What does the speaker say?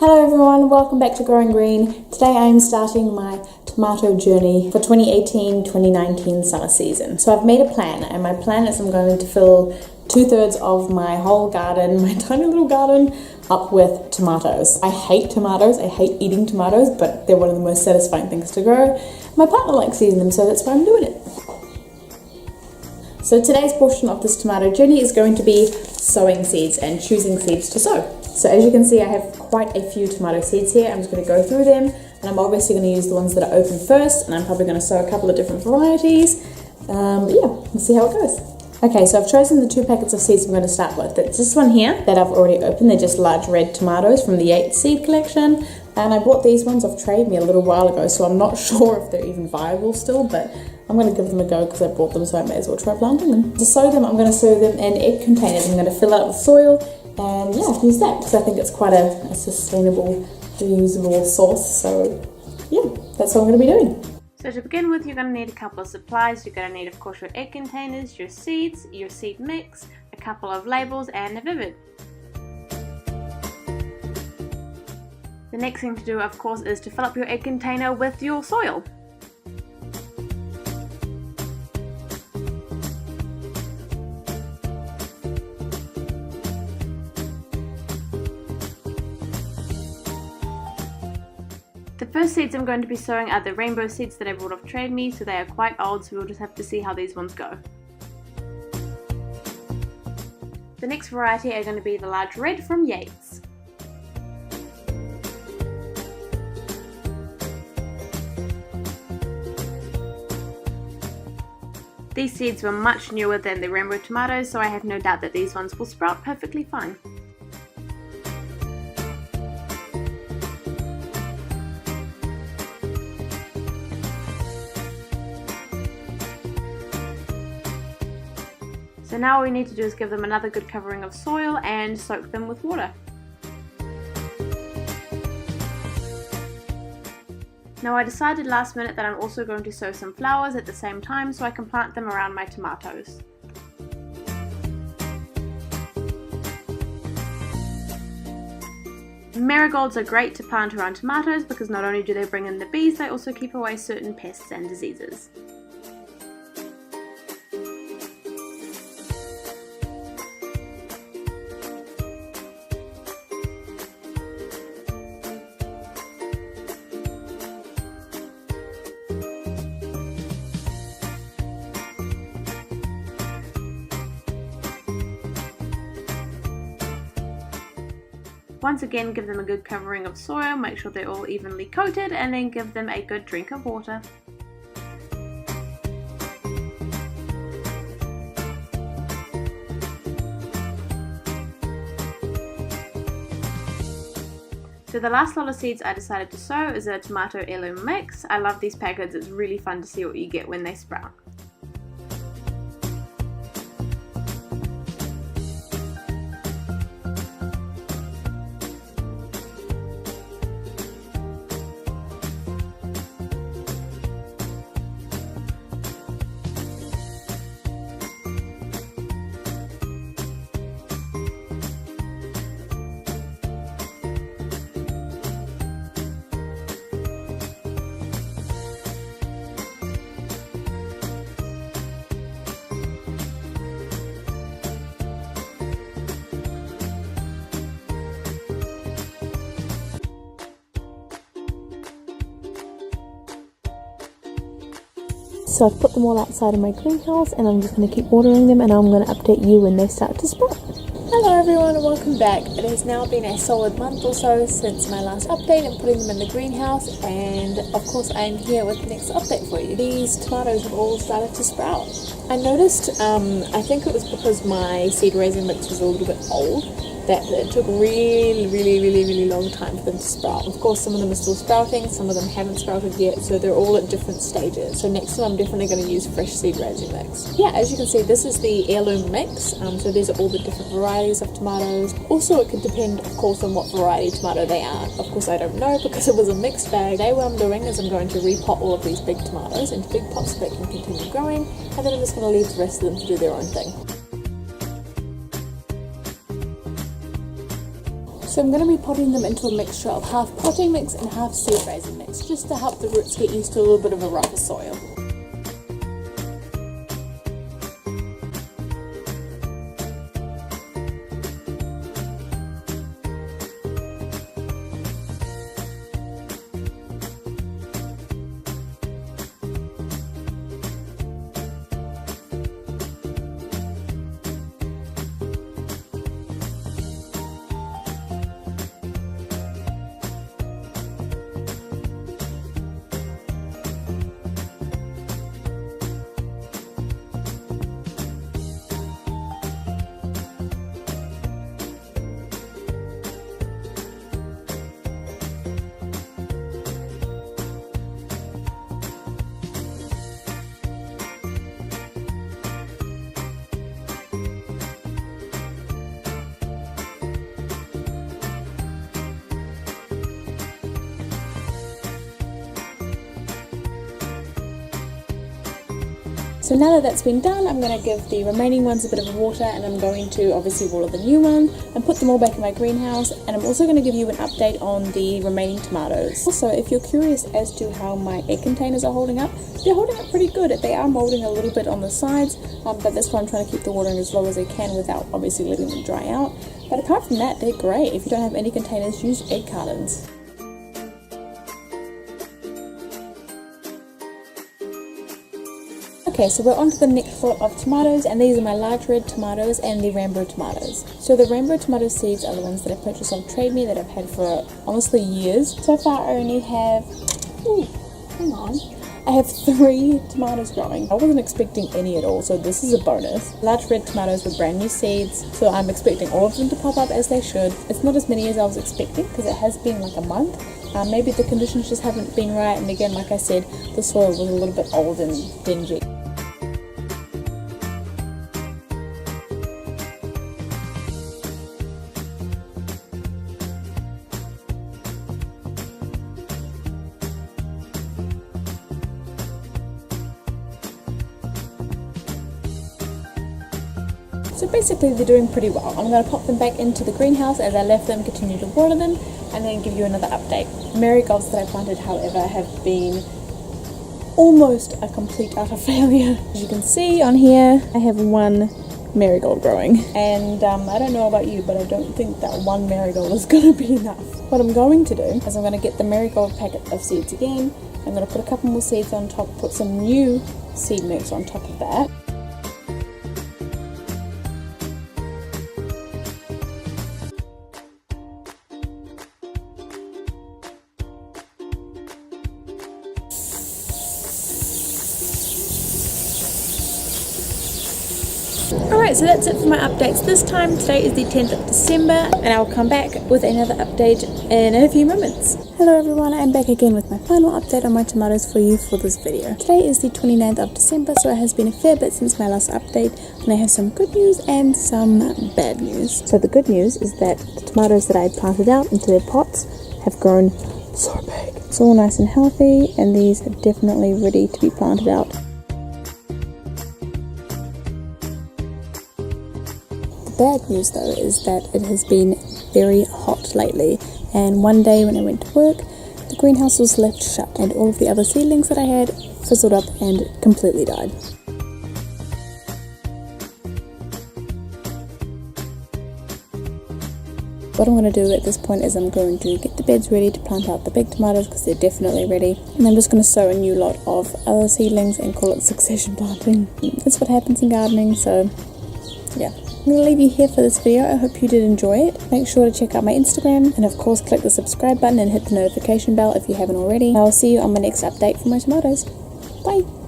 Hello everyone, welcome back to Growing Green. Today I am starting my tomato journey for 2018-2019 summer season. So I've made a plan, and my plan is I'm going to fill 2/3 of my whole garden, my tiny little garden, up with tomatoes. I hate tomatoes, I hate eating tomatoes, but they're one of the most satisfying things to grow. My partner likes eating them, so that's why I'm doing it. So today's portion of this tomato journey is going to be sowing seeds and choosing seeds to sow. So as you can see, I have quite a few tomato seeds here. I'm just going to go through them, and I'm obviously going to use the ones that are open first, and I'm probably going to sow a couple of different varieties. But yeah, we'll see how it goes. Okay, so I've chosen the 2 packets of seeds I'm going to start with. It's this one here that I've already opened. They're just large red tomatoes from the Yates seed collection, and I bought these ones off Trade Me a little while ago, so I'm not sure if they're even viable still, but I'm going to give them a go because I bought them, so I may as well try planting them. To sow them, I'm going to sow them in egg containers. I'm going to fill it up with soil and yeah, use that because I think it's quite a sustainable, reusable source. So yeah, that's what I'm going to be doing. So to begin with, you're going to need a couple of supplies. You're going to need, of course, your egg containers, your seeds, your seed mix, a couple of labels, and a vivid. The next thing to do, of course, is to fill up your egg container with your soil. The first seeds I'm going to be sowing are the rainbow seeds that I bought off Trade Me, so they are quite old, so we'll just have to see how these ones go. The next variety are going to be the large red from Yates. These seeds were much newer than the rainbow tomatoes, so I have no doubt that these ones will sprout perfectly fine. So now all we need to do is give them another good covering of soil and soak them with water. Now I decided last minute that I'm also going to sow some flowers at the same time so I can plant them around my tomatoes. Marigolds are great to plant around tomatoes because not only do they bring in the bees, they also keep away certain pests and diseases. Once again, give them a good covering of soil, make sure they're all evenly coated, and then give them a good drink of water. So the last lot of seeds I decided to sow is a tomato heirloom mix. I love these packets, it's really fun to see what you get when they sprout. So I've put them all outside of my greenhouse, and I'm just going to keep watering them, and I'm going to update you when they start to sprout. Hello everyone and welcome back. It has now been a solid month or so since my last update and putting them in the greenhouse, and of course I am here with the next update for you. These tomatoes have all started to sprout. I noticed, I think it was because my seed raising mix was a little bit old, that it took really long time for them to sprout. Of course, some of them are still sprouting, some of them haven't sprouted yet, so they're all at different stages. So next time I'm definitely going to use fresh seed raising mix. Yeah, as you can see, this is the heirloom mix. So these are all the different varieties of tomatoes. Also, it could depend, of course, on what variety tomato they are. Of course, I don't know because it was a mixed bag. Today what I'm doing is I'm going to repot all of these big tomatoes into big pots so they can continue growing, and then I'm just going to leave the rest of them to do their own thing. So I'm going to be potting them into a mixture of half potting mix and half seed raising mix, just to help the roots get used to a little bit of a rougher soil. So now that that's been done, I'm going to give the remaining ones a bit of water, and I'm going to obviously water the new one and put them all back in my greenhouse. And I'm also going to give you an update on the remaining tomatoes. Also, if you're curious as to how my egg containers are holding up, they're holding up pretty good. They are molding a little bit on the sides, but that's why I'm trying to keep the watering as low as I can without obviously letting them dry out. But apart from that, they're great. If you don't have any containers, use egg cartons. Okay, so we're on to the next lot of tomatoes, and these are my large red tomatoes and the rainbow tomatoes. So the rainbow tomato seeds are the ones that I purchased on Trade Me that I've had for honestly years. So far I only have, I have 3 tomatoes growing. I wasn't expecting any at all, so this is a bonus. Large red tomatoes were brand new seeds, so I'm expecting all of them to pop up as they should. It's not as many as I was expecting because it has been like a month. Maybe the conditions just haven't been right, and again, like I said, the soil was a little bit old and dingy. So basically they're doing pretty well. I'm going to pop them back into the greenhouse as I left them, continue to water them, and then give you another update. Marigolds that I planted, however, have been almost a complete utter failure. As you can see on here, I have 1 marigold growing, and I don't know about you, but I don't think that 1 marigold is going to be enough. What I'm going to do is I'm going to get the marigold packet of seeds again. I'm going to put a couple more seeds on top, put some new seed mix on top of that. Alright, so that's it for my updates this time. Today is the 10th of December, and I'll come back with another update in a few moments. Hello everyone, I'm back again with my final update on my tomatoes for you for this video. Today is the 29th of December, so it has been a fair bit since my last update, and I have some good news and some bad news. So the good news is that the tomatoes that I had planted out into their pots have grown so big. It's all nice and healthy, and these are definitely ready to be planted out. The bad news though is that it has been very hot lately, and one day when I went to work, the greenhouse was left shut and all of the other seedlings that I had fizzled up and completely died. What I'm going to do at this point is I'm going to get the beds ready to plant out the big tomatoes because they're definitely ready, and I'm just going to sow a new lot of other seedlings and call it succession planting. That's what happens in gardening, so yeah. I'm going to leave you here for this video. I hope you did enjoy it. Make sure to check out my Instagram, and of course click the subscribe button and hit the notification bell if you haven't already. I will see you on my next update for my tomatoes. Bye!